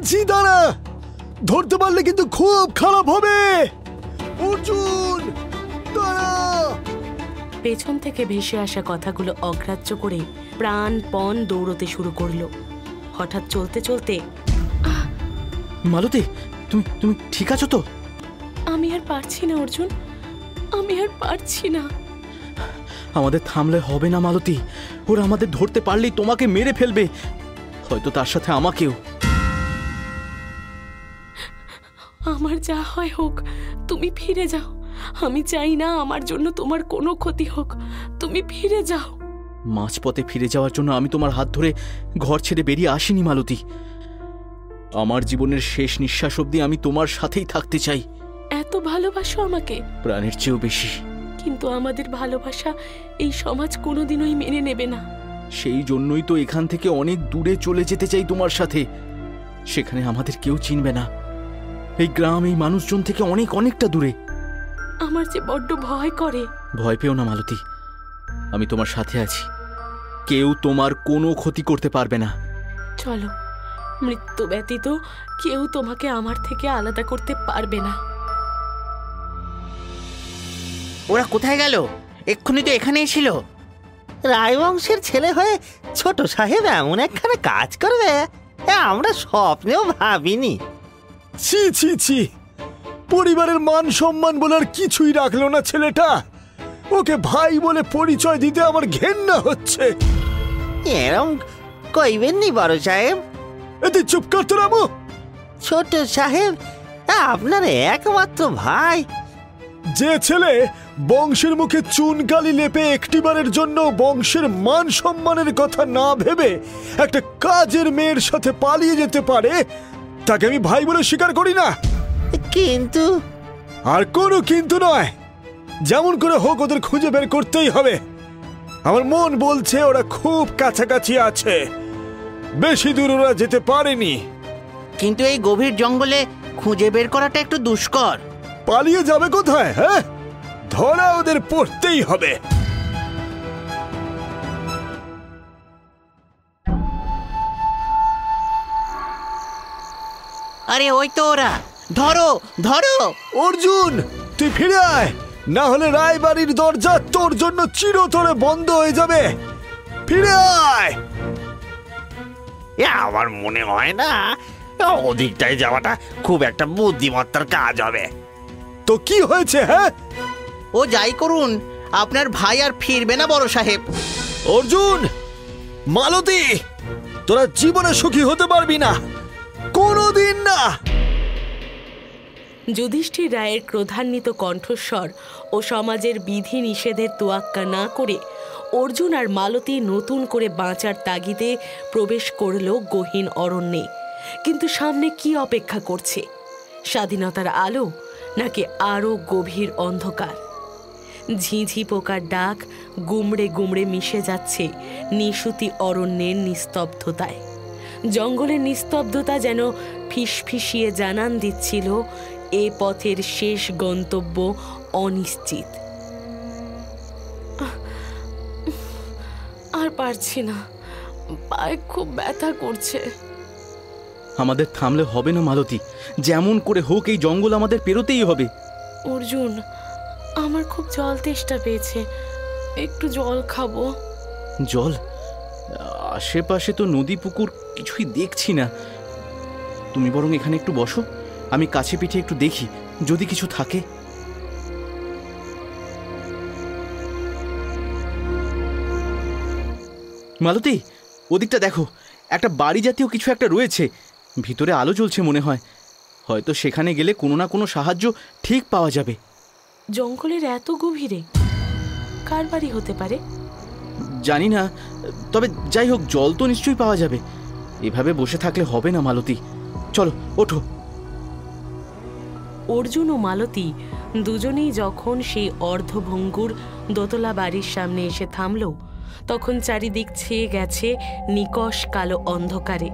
বলছি দাঁড়া, ধরতে পারলে কিন্তু খুব খারাপ হবে। অর্জুন দাঁড়া। পেছন থেকে ভেসে আসা কথাগুলো অগ্রাহ্য করে প্রাণপণ দৌড়তে শুরু করলো। হঠাৎ চলতে চলতে, মালতী, তুমি ঠিক আছো তো? আমি আর পারছি না অর্জুন, আমি আর পারছি না। আমাদের থামলে হবে না মালতী, ওরা আমাদের ধরতে পারলেই তোমাকে মেরে ফেলবে, হয়তো তার সাথে আমাকেও। আমার যা হয় হোক, তুমি ফিরে যাও। আমি চাই না আমার জন্য তোমার কোনো ক্ষতি হোক, তুমি ফিরে যাও। মাঝপথে ফিরে যাওয়ার জন্য আমি তোমার হাত ধরে ঘর ছেড়ে বেরিয়ে আসিনি মালতী। আমার জীবনের শেষ নিঃশ্বাস অবধি আমি তোমার সাথেই থাকতে চাই। এত ভালোবাসো আমাকে? প্রাণের চেয়েও বেশি। কিন্তু আমাদের ভালোবাসা এই সমাজ কোনোদিনই মেনে নেবে না। সেই জন্যই তো এখান থেকে অনেক দূরে চলে যেতে চাই তোমার সাথে। সেখানে আমাদের কেউ চিনবে না, এই গ্রাম এই মানুষজন থেকে অনেক অনেকটা দূরে। আমার যে বড্ড ভয় করে। ভয় পেও না মালতী, আমি তোমার সাথে আছি, কেউ তোমার কোনো ক্ষতি করতে পারবে না। চলো, মৃত্যু ব্যতীত কেউ তোমাকে আমার থেকে আলাদা করতে পারবে না। ওরা কোথায় গেল? এক্ষুনি তো এখানেই ছিল। রায়বংশের ছেলে হয়ে ছোট সাহেব এমন একখানে কাজ করবে আমরা স্বপ্নেও ভাবিনি। ছি ছি ছি, পরিবারের মান সম্মান বলে আর কিছুই রাখলো না ছেলেটা। ওকে ভাই বলে পরিচয় দিতে আমার ঘেন্না হচ্ছে। এরম কইবেননি বড় সাহেব। এতে চুপ কর তো রামু। ছোট সাহেব আপনার একমাত্র ভাই। যে ছেলে বংশের মুখে চুনকালি লেপে একটিবারের জন্য বংশের মান সম্মানের কথা না ভেবে একটা কাজের মেয়ের সাথে পালিয়ে যেতে পারে, তাকে আমি ভাই বলে স্বীকার করি না। কিন্তু আর কোনো কিন্তু নয়, যেমন করে হোক ওদের খুঁজে বের করতেই হবে। আমার মন বলছে ওরা খুব কাছাকাছি আছে, বেশি দূর ওরা যেতে পারেনি। কিন্তু এই গভীর জঙ্গলে খুঁজে বের করাটা একটু দুষ্কর। পালিয়ে যাবে কোথায়? হ্যাঁ, ধরা ওদের পড়তেই হবে। আরে ওই তো ওরা, ধরো ধরো। অর্জুন তুই ফিরে আয়, না হলে রায়বাড়ির দরজা তোর জন্য চিরতরে বন্ধ হয়ে যাবে। ফিরে আয়। আমার মনে হয় না ওদিকটায় যাওয়াটা খুব একটা বুদ্ধিমত্তার কাজ হবে। তো কি হয়েছে? হ্যাঁ, ও যাই করুন, আপনার ভাই আর ফিরবে না বড় সাহেব। অর্জুন, মালতী, তোরা জীবনে সুখী হতে পারবি না, কোনোদিন না। যুধিষ্ঠির রায়ের ক্রোধান্বিত কণ্ঠস্বর ও সমাজের বিধি নিষেধের তোয়াক্কা না করে অর্জুন আর মালতী নতুন করে বাঁচার তাগিদে প্রবেশ করল গহীন অরণ্যে। কিন্তু সামনে কি অপেক্ষা করছে? স্বাধীনতার আলো নাকি আরও গভীর অন্ধকার? ঝিঝি পোকার ডাক গুমড়ে গুমড়ে মিশে যাচ্ছে নিশুতি অরণ্যের নিস্তব্ধতায়। জঙ্গলের নিস্তব্ধতা যেন ফিসফিসিয়ে জানান দিচ্ছিল এ পথের শেষ গন্তব্য অনিশ্চিত। আর পারছি না, পায়ে খুব ব্যথা করছে। আমাদের থামলে হবে না মালতী, যেমন করে হোক এই জঙ্গল আমাদের পেরোতেই হবে। অর্জুন, আমার খুব জল তেষ্টা পেয়েছে, একটু জল খাবো। জল? আশেপাশে তো নদী পুকুর কিছুই দেখছি না। তুমি বরং এখানে একটু বসো, আমি কাছে পিঠে একটু দেখি যদি কিছু থাকে। মালতী, ওদিকটা দেখো, একটা বাড়ি জাতীয় কিছু একটা রয়েছে, ভিতরে আলো জ্বলছে মনে হয়। হয়তো সেখানে গেলে কোনো না কোনো সাহায্য ঠিক পাওয়া যাবে। জঙ্গলের এত গভীরে কার বাড়ি হতে পারে জানি না, তবে যাই হোক জল তো নিশ্চয়ই পাওয়া যাবে। এভাবে বসে থাকলে হবে না মালতী, চলো ওঠো। অর্জুন ও মালতী দুজনেই যখন সেই অর্ধভঙ্গুর দোতলা বাড়ির সামনে এসে থামল, তখন চারিদিক ছেয়ে গেছে নিকষ কালো অন্ধকারে।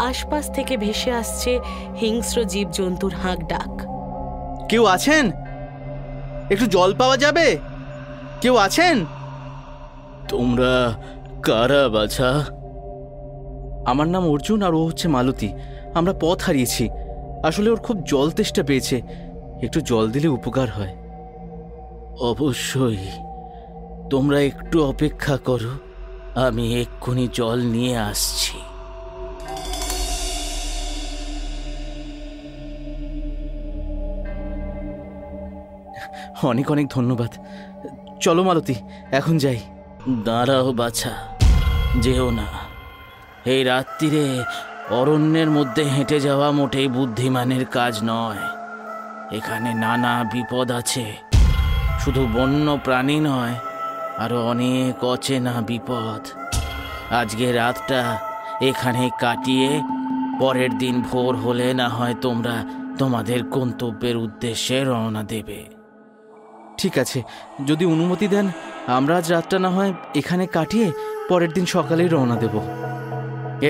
আশপাশ থেকে ভেসে আসছে হিংস্র জীবজন্তুর হাঁক ডাক। কেউ আছেন? একটু জল পাওয়া যাবে? কেউ আছেন? তোমরা কারা বাছা? আমার নাম অর্জুন আর ও হচ্ছে মালতী। আমরা পথ হারিয়েছি। আসলে ওর খুব জল তেষ্টা পেয়েছে, একটু জল দিলে উপকার হয়। অবশ্যই, তোমরা একটু অপেক্ষা করো, আমি এক্ষুনি জল নিয়ে আসছি। অনেক অনেক ধন্যবাদ। চলো মালতী, এখন যাই। দাঁড়াও বাছা, যেও না। এই রাত্রিরে অরণ্যের মধ্যে হেঁটে যাওয়া মোটেই বুদ্ধিমানের কাজ নয়। এখানে নানা বিপদ আছে, শুধু বন্য প্রাণী নয়, আরো অনেক অচেনা বিপদ। আজকে রাতটা এখানে কাটিয়ে পরের দিন ভোর হলে না হয় তোমরা তোমাদের গন্তব্যের উদ্দেশ্যে রওনা দেবে। ঠিক আছে, যদি অনুমতি দেন আমরা আজ রাতটা না হয় এখানে কাটিয়ে পরের দিন সকালেই রওনা দেব।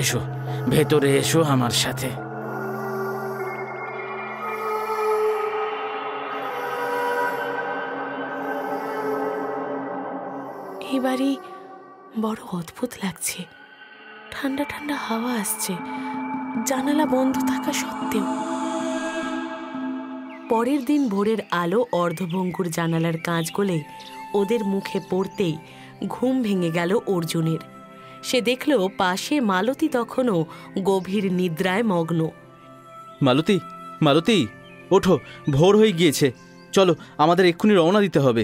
এসো, ভেতরে এসো আমার সাথে। এই বাড়ি বড় অদ্ভুত লাগছে। ঠান্ডা ঠান্ডা হাওয়া আসছে, জানালা বন্ধ থাকা সত্ত্বেও। পরের দিন ভোরের আলো অর্ধভঙ্গুর জানালার কাঁচ গলে ওদের মুখে পড়তেই ঘুম ভেঙে গেল অর্জুনের। সে দেখল পাশে মালতী তখনও গভীর নিদ্রায় মগ্ন। মালতী, মালতী, ওঠো, ভোর হয়ে গিয়েছে, চলো আমাদের এক্ষুনি রওনা দিতে হবে।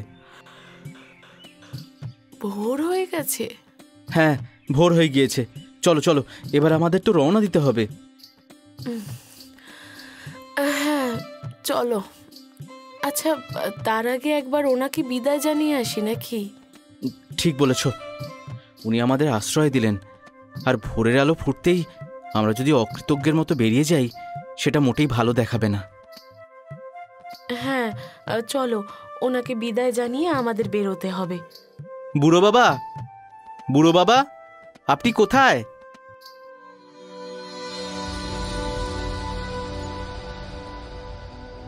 ভোর হয়ে গেছে? হ্যাঁ, ভোর হয়ে গিয়েছে, চলো চলো, এবার আমাদের তো রওনা দিতে হবে। হ্যাঁ চলো। আচ্ছা, তার আগে একবার ওনাকে বিদায় জানিয়ে আসি নাকি? ঠিক বলেছ, উনি আমাদের আশ্রয় দিলেন, আর ভোরের আলো ফুটতেই আমরা যদি অকৃতজ্ঞের মতো বেরিয়ে যাই সেটা মোটেই ভালো দেখাবে না। হ্যাঁ চলো, ওনাকে বিদায় জানিয়ে আমাদের বেরোতে হবে। বুড়ো বাবা, বুড়ো বাবা, আপনি কোথায়?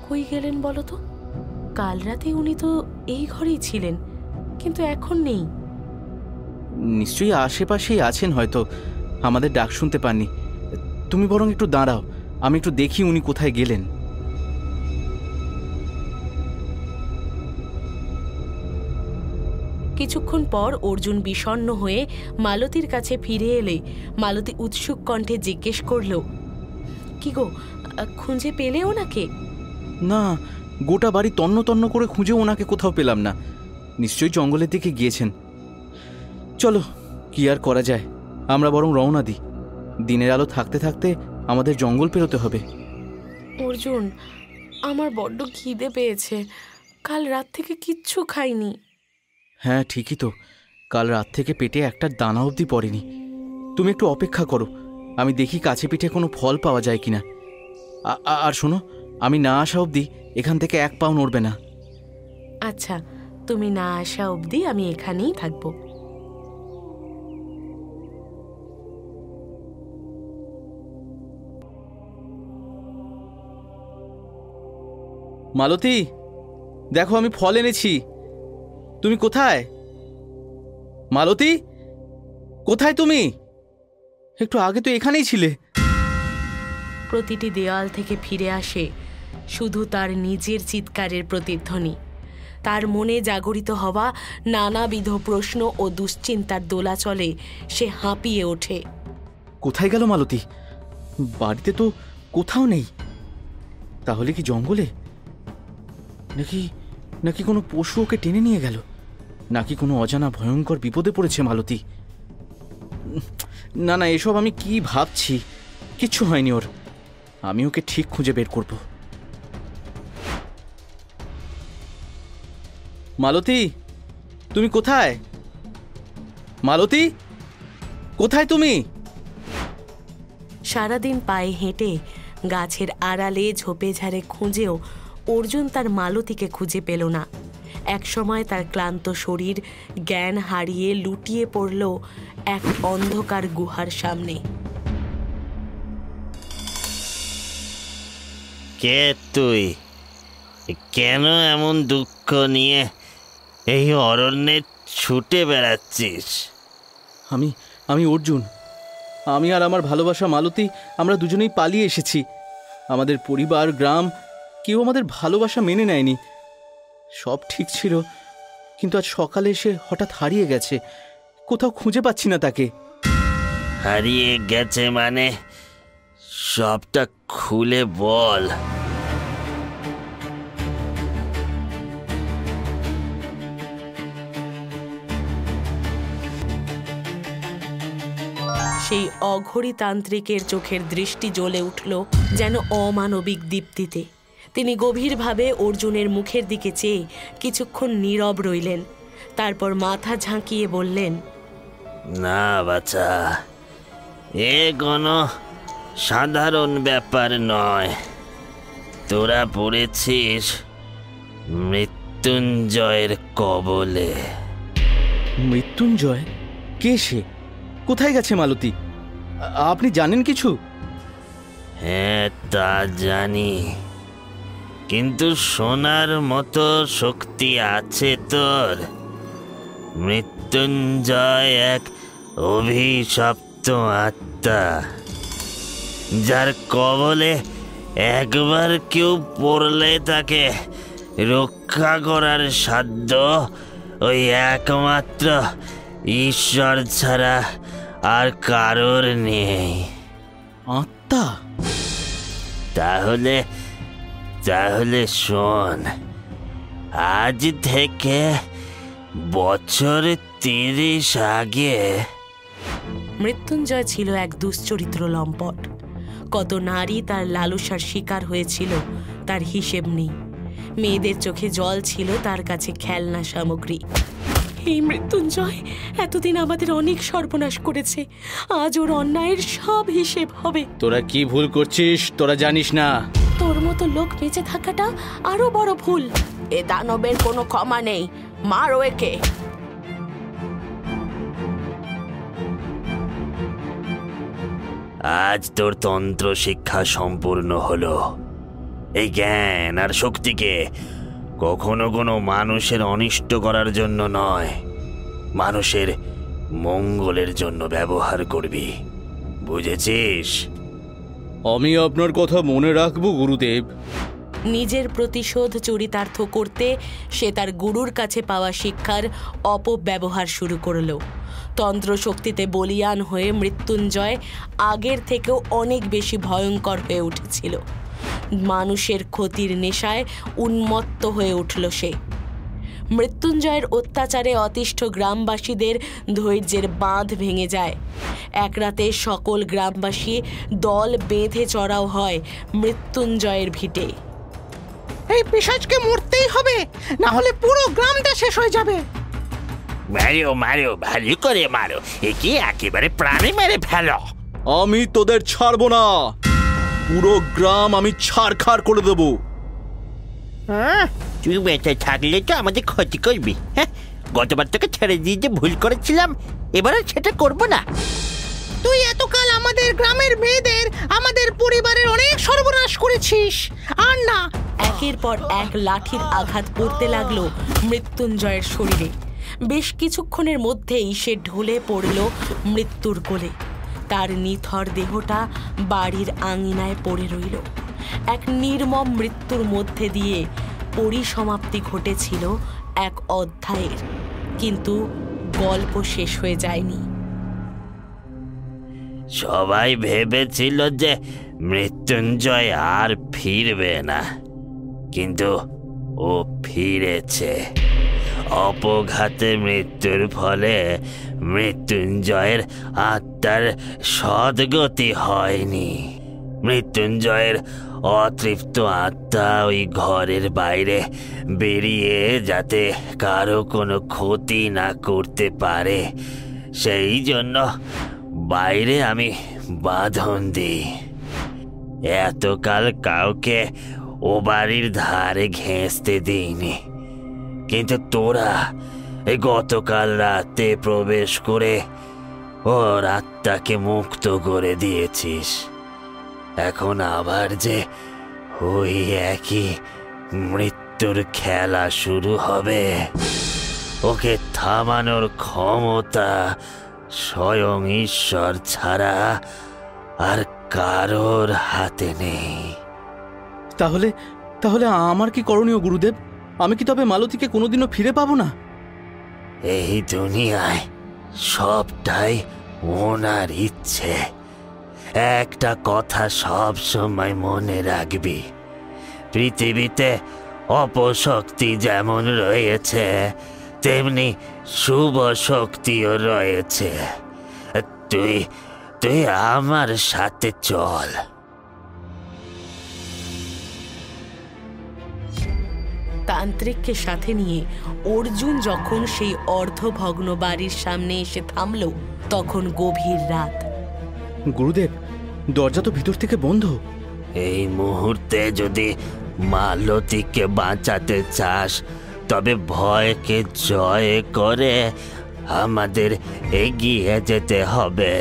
কই গেলেন বলো তো? কাল রাতে উনি তো এই ঘরেই ছিলেন, কিন্তু এখন নেই। নিশ্চয়ই আশেপাশেই আছেন, হয়তো আমাদের ডাক শুনতে পাননি। তুমি বরং একটু দাঁড়াও, আমি একটু দেখি উনি কোথায় গেলেন। কিছুক্ষণ পর অর্জুন বিষণ্ণ হয়ে মালতীর কাছে ফিরে এলে মালতী উৎসুক কণ্ঠে জিজ্ঞেস করল, কি গো, খুঁজে পেলে ওনাকে? না, গোটা বাড়ি তন্ন তন্ন করে খুঁজে ওনাকে কোথাও পেলাম না। নিশ্চয়ই জঙ্গলের দিকে গিয়েছেন। চলো, কি আর করা যায়, আমরা বরং রওনা দিই। দিনের আলো থাকতে থাকতে আমাদের জঙ্গল পেরোতে হবে। অর্জুন, আমার বড্ড খিদে পেয়েছে, কাল রাত থেকে কিচ্ছু খাইনি। হ্যাঁ ঠিকই তো, কাল রাত থেকে পেটে একটা দানা অবধি পড়েনি। তুমি একটু অপেক্ষা করো, আমি দেখি কাছে পিঠে কোনো ফল পাওয়া যায় কিনা। আর শোনো, আমি না আসা অবধি এখান থেকে এক পাও নড়বে না। আচ্ছা, তুমি না আসা অবধি আমি এখানেই থাকবো। মালতী, দেখো আমি ফল এনেছি, তুমি কোথায়? মালতী, কোথায় তুমি? একটু আগে তো এখানেই ছিলে। প্রতিটি দেওয়াল থেকে ফিরে আসে শুধু তার নিজের চিৎকারের প্রতিধ্বনি। তার মনে জাগরিত হওয়া নানাবিধ প্রশ্ন ও দুশ্চিন্তার দোলাচলে সে হাঁপিয়ে ওঠে। কোথায় গেল মালতী? বাড়িতে তো কোথাও নেই। তাহলে কি জঙ্গলে? নাকি নাকি কোনো পশু ওকে টেনে নিয়ে গেল? নাকি কোনো অজানা ভয়ঙ্কর বিপদে পড়েছে মালতী? না না, এসব আমি কি ভাবছি, কিচ্ছু হয়নি ওর। আমি ওকে ঠিক খুঁজে বের করব। মালতী, তুমি কোথায়? মালতী, কোথায় তুমি? সারাদিন পায়ে হেঁটে গাছের আড়ালে ঝোপে ঝাড়ে খুঁজেও অর্জুন তার মালতীকে খুঁজে পেল না। একসময় তার ক্লান্ত শরীর জ্ঞান হারিয়ে লুটিয়ে পড়ল এক অন্ধকার গুহার সামনে। কে তুই? কেন এমন দুঃখ নিয়ে এই অরণ্যে ছুটে বেড়াচ্ছিস? আমি অর্জুন। আমি আর আমার ভালোবাসা মালতী আমরা দুজনেই পালিয়ে এসেছি। আমাদের পরিবার, গ্রাম, কেউ আমাদের ভালোবাসা মেনে নেয়নি। সব ঠিক ছিল, কিন্তু আজ সকালে এসে হঠাৎ হারিয়ে গেছে। কোথাও খুঁজে পাচ্ছি না তাকে। হারিয়ে গেছে মানে? সবটা খুলে বল। সেই অঘরী তান্ত্রিকের চোখের দৃষ্টি জ্বলে উঠল যেন অমানবিক দীপ্তিতে। তিনি গভীরভাবে অর্জুনের মুখের দিকে চেয়ে কিছুক্ষণ নীরব রইলেন। তারপর মাথা ঝাঁকিয়ে বললেন, না বাছা, এ কোনো সাধারণ ব্যাপার নয়। তোরা পড়েছিস মৃত্যুঞ্জয়ের কবলে। মৃত্যুঞ্জয়? কে সে? কোথায় গেছে মালতী? আপনি জানেন কিছু? হ্যাঁ, তা জানি, কিন্তু শোনার মতো শক্তি আছে তোর? মৃত্যুঞ্জয় এক অভিশপ্ত আত্মা, যার কবলে একবার কেউ পড়লে তাকে রক্ষা করার সাধ্য ওই একমাত্র ঈশ্বর ছাড়া আর কারোর নেই। আত্মা? তাহলে শোন, আজ থেকে বছর 30 আগে মৃত্যুঞ্জয় ছিল এক দুশ্চরিত্র লম্পট। কত নারী তার লালসার শিকার হয়েছিল তার হিসেব নেই। মেয়েদের চোখে জল ছিল তার কাছে খেলনা সামগ্রী। এই মৃত্যুঞ্জয় এতদিন আমাদের অনেক সর্বনাশ করেছে। আজ ওর অন্যায়ের সব হিসেব হবে। তোরা কি ভুল করছিস তোরা জানিস না? তোর মতো লোক বেঁচে থাকাটা আরো বড় ভুল। এ দানবের কোনো ক্ষমা নেই, মারো একে। আজ তোর তন্ত্র শিক্ষা সম্পূর্ণ হলো। এই জ্ঞান আর শক্তিকে কখনো কোনো মানুষের অনিষ্ট করার জন্য নয়, মানুষের মঙ্গলের জন্য ব্যবহার করবি, বুঝেছিস? আমি আপনার কথা মনে রাখবো গুরুদেব। নিজের প্রতিশোধ চরিতার্থ করতে সে তার গুরুর কাছে পাওয়া শিক্ষার অপব্যবহার শুরু করল। তন্ত্র শক্তিতে বলীয়ান হয়ে মৃত্যুঞ্জয় আগের থেকেও অনেক বেশি ভয়ঙ্কর হয়ে উঠেছিল। মানুষের ক্ষতির নেশায় উন্মত্ত হয়ে উঠল সে। মৃত্যুঞ্জয়ের অত্যাচারে অতিষ্ঠ গ্রামবাসীদের ধৈর্যের বাঁধ ভেঙে যায়। এক রাতে সকল গ্রামবাসী দল বেঁধে চড়াও হয় মৃত্যুঞ্জয়ের ভিটে। এই পিশাচকে মরতেই হবে, না হলে পুরো গ্রামটা শেষ হয়ে যাবে। মারো মারো, ভালো করে মারো, একে একেবারে প্রাণে মেরে ফেলো। আমি তোদের ছাড়বো না, পুরো গ্রাম আমি ছাড়খাড় করে দেবো। তুই বেঁচে থাকলে তো আমাদের ক্ষতি করবি। হ্যাঁ, গতবার তোকে ছেড়ে দিয়ে যে ভুল করেছিলাম, এবারে সেটা করবো না। তুই এতকাল আমাদের গ্রামের মেয়েদের, আমাদের পরিবারের অনেক সর্বনাশ করেছিস। আর না। একের পর এক লাঠির আঘাত পড়তে লাগলো মৃত্যুঞ্জয়ের শরীরে। বেশ কিছুক্ষণের মধ্যেই সে ঢলে পড়ল মৃত্যুর কোলে। তার নিথর দেহটা বাড়ির আঙিনায় পড়ে রইল। এক নির্মম মৃত্যুর মধ্যে দিয়ে পরিসমাপ্তি ঘটেছিল এক অধ্যায়ের, কিন্তু গল্প শেষ হয়ে যায়নি। সবাই ভেবেছিল যে মৃত্যুঞ্জয় আর ফিরবে না, কিন্তু ও ফিরেছে। অপঘাতে মৃত্যুর ফলে মৃত্যুঞ্জয়ের আত্মার সদ্গতি হয়নি। মৃত্যুঞ্জয়ের অতৃপ্ত আত্মা ওই ঘরের বাইরে বেরিয়ে যাতে কারো কোনো ক্ষতি না করতে পারে, সেই জন্য বাইরে আমি বাঁধন দিই। এতকাল কাউকে ও বাড়ির ধারে ঘেঁষতে দিইনি, কিন্তু তোরা গতকাল রাতে প্রবেশ করে ওর আত্মাকে মুক্ত করে দিয়েছিস। এখন আবার যে ওই একই মৃত্যুর খেলা শুরু হবে, ওকে থামানোর ক্ষমতা স্বয়ং ঈশ্বর ছাড়া আর কারোর হাতে নেই। তাহলে তাহলে আমার কি করণীয় গুরুদেব? আমি কি তবে মালতীকে কোনোদিনও ফিরে পাবো না? এই দুনিয়ায় সবটাই ওনার ইচ্ছে। একটা কথা সব সময় মনে রাখবি, পৃথিবীতে অপশক্তি যেমন রয়েছে তেমনি শুভ শক্তিও রয়েছে। তুই তুই আমার সাথে চল। তান্ত্রিককে সাথে নিয়ে অর্জুন যখন সেই অর্ধভগ্ন বাড়ির সামনে এসে থামল, তখন গভীর রাত। গুরুদেব, দরজা তো ভিতর থেকে বন্ধ। এই মুহূর্তে যদি মালতীকে বাঁচাতে চাস তবে ভয়কে জয় করে আমাদের এগিয়ে যেতে হবে।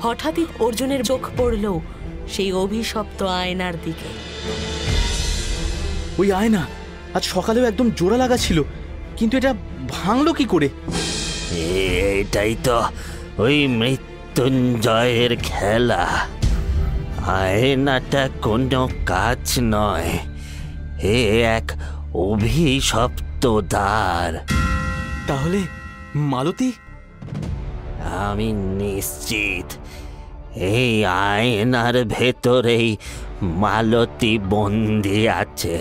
হঠাৎই অর্জুনের চোখ পড়ল সেই অভিশপ্ত আয়নার দিকে। ওই আয়না আজ সকালেও একদম জোড়া লাগা ছিল, কিন্তু এটা ভাঙলো কি করে? এটাই তো ওই মৃত্যুঞ্জয়ের খেলা। আয়নাটা কোনো কাজ নয়, এ এক অভিশপ্ত দ্বার। তাহলে মালতী? আমি নিশ্চিত এই আয়নার ভেতরেই মালতী বন্দি আছে।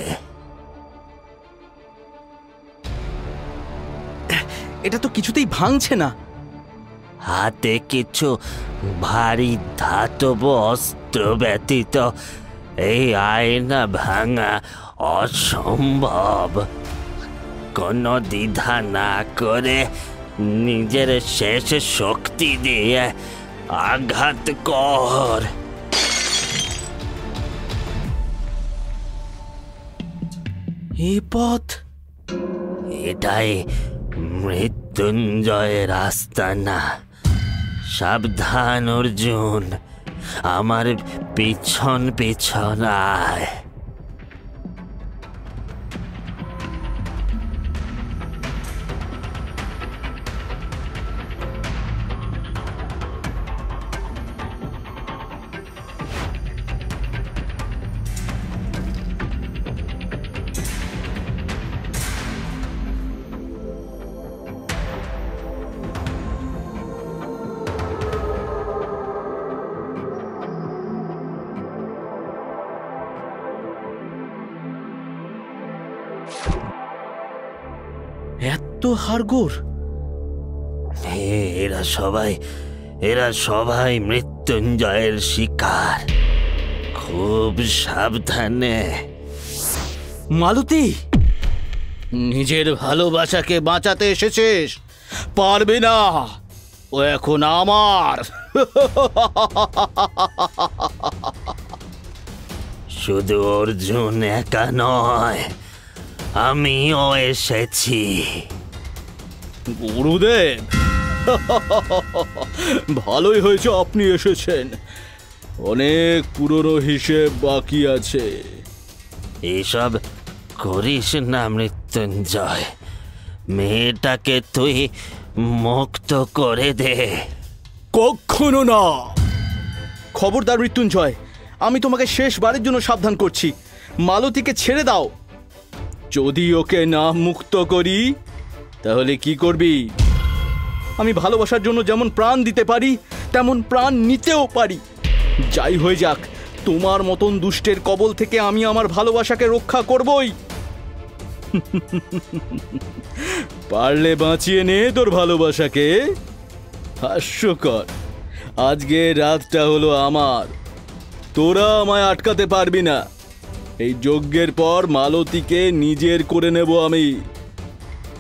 এটা তো কিছুতেই ভাঙছে না। হাতে কিছু ভারী ধাতব অস্ত্র ব্যতীত এই আয়না ভাঙা অসম্ভব। কোনো দ্বিধা না করে নিজের শেষ শক্তি দিয়ে আঘাত কর। এই পথ, এটাই মৃত্যুঞ্জয়ের আস্তানা। সাবধান অর্জুন, আমার পিছন পিছন আয়। এত হাড়গোড়! এরা সবাই মৃত্যুঞ্জয়ের শিকার। খুব সাবধানে। মালতী, নিজের ভালোবাসাকে বাঁচাতে এসেছিস, পারবি না। ও এখন আমার। শুধু অর্জুন একা নয়, আমিও এসেছি। গুরুদেব, ভালোই হয়েছে আপনি এসেছেন। অনেক পুরনো হিসেব বাকি আছে। এসব করিস না মৃত্যুঞ্জয়, মেয়েটাকে তুই মুক্ত করে দে। কখনো না। খবরদার মৃত্যুঞ্জয়, আমি তোমাকে শেষবারের জন্য সাবধান করছি, মালতীকে ছেড়ে দাও। যদি ওকে না মুক্ত করি তাহলে কি করবি? আমি ভালোবাসার জন্য যেমন প্রাণ দিতে পারি তেমন প্রাণ নিতেও পারি। যাই হয়ে যাক, তোমার মতন দুষ্টের কবল থেকে আমি আমার ভালোবাসাকে রক্ষা করবই। পারলে বাঁচিয়ে নে তোর ভালোবাসাকে। হাস্যকর, আজকে রাতটা হলো আমার, তোরা আমায় আটকাতে পারবি না। এই যজ্ঞের পর মালতীকে নিজের করে নেব আমি।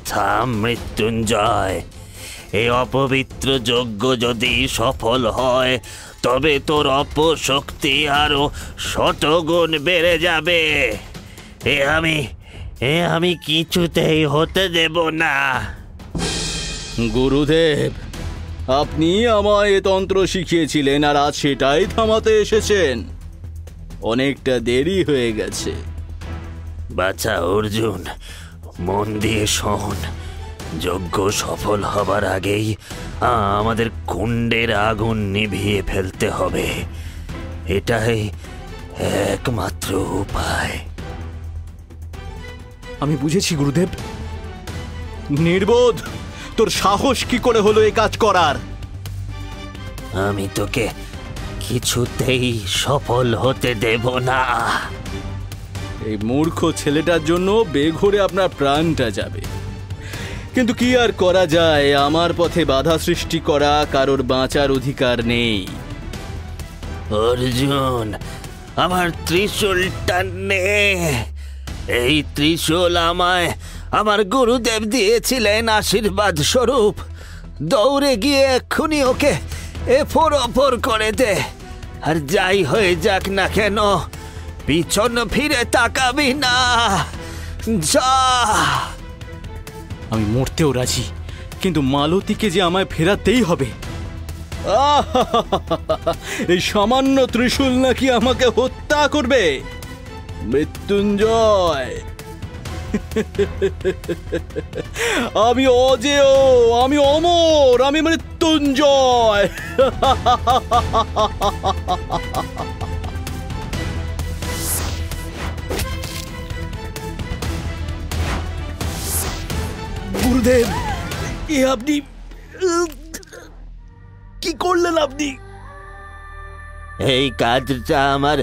থাম মৃত্যুঞ্জয়, এই অপবিত্র যজ্ঞ যদি সফল হয় তবে তোর অপশক্তি আরো শতগুণ বেড়ে যাবে। এ আমি কিছুতেই হতে দেব না। গুরুদেব, আপনি আমায় এ তন্ত্র শিখিয়েছিলেন, আর আজ সেটাই থামাতে এসেছেন। অনেকটা দেরি হয়ে গেছে। বাছা অর্জুন, মন দিয়ে শোন। যজ্ঞ সফল হবার আগেই আমাদের কুণ্ডের আগুন নিভিয়ে ফেলতে হবে। এটাই একমাত্র উপায়। আমি বুঝেছি গুরুদেব। নির্বোধ, তোর সাহস কি করে হলো এই কাজ করার? আমি তোকে কিছুতেই সফল হতে দেব না। এই মূর্খ ছেলেটার জন্য বেঘোরে আপনার প্রাণটা যাবে, কিন্তু কি আর করা যায়? আমার পথে বাধা সৃষ্টি করা কারোর বাঁচার অধিকার নেই। অর্জুন, আমার ত্রিশূলটা নে। এই ত্রিশূল আমায় আমার গুরুদেব দিয়েছিলেন আশীর্বাদ স্বরূপ। দৌড়ে গিয়ে এক্ষুনি ওকে এফোর অপর করে দে, আর যাই হয়ে যাক না কেন পিছন ফিরে তাকাবি না। যা। আমি মরতেও রাজি, কিন্তু মালতীকে যে আমায় ফেরাতেই হবে। এই সামান্য ত্রিশূল নাকি আমাকে হত্যা করবে? মৃত্যুঞ্জয়, আমি অজেয়, আমি অমর, আমি মৃত্যুঞ্জয়। গুরুদেব, এ আপনি কি করলেন? আপনি এই কাজটা আমার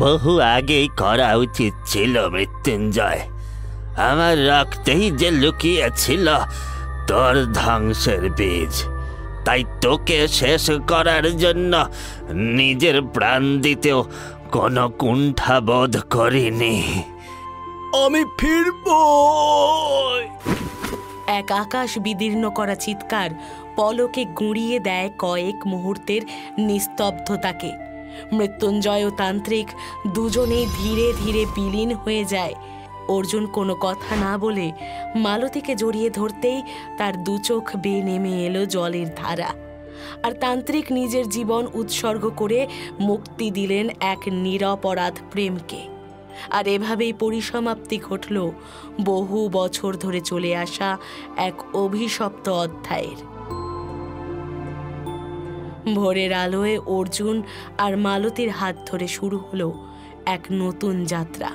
বহু আগেই করা উচিত ছিল মৃত্যুঞ্জয়। আমার রক্তেই যে লুকিয়ে ছিল তোর ধ্বংসের বীজ, তাই তোকে শেষ করার জন্য নিজের প্রাণ দিতেও কোনো কুণ্ঠা বোধ করিনি। আমি ফিরবো। এক আকাশ বিদীর্ণ করা চিৎকার পলকে গুঁড়িয়ে দেয় কয়েক মুহূর্তের নিস্তব্ধতাকে। মৃত্যুঞ্জয় ও তান্ত্রিক দুজনেই ধীরে ধীরে বিলীন হয়ে যায়। অর্জুন কোনো কথা না বলে মালতীকে জড়িয়ে ধরতেই তার দু চোখ বেয়ে নেমে এলো জলের ধারা। আর তান্ত্রিক নিজের জীবন উৎসর্গ করে মুক্তি দিলেন এক নিরপরাধ প্রেমকে। আর এভাবেই পরিসমাপ্তি ঘটল বহু বছর ধরে চলে আসা এক অভিশপ্ত অধ্যায়ের। ভোরের আলোয় অর্জুন আর মালতীর হাত ধরে শুরু হলো এক নতুন যাত্রা।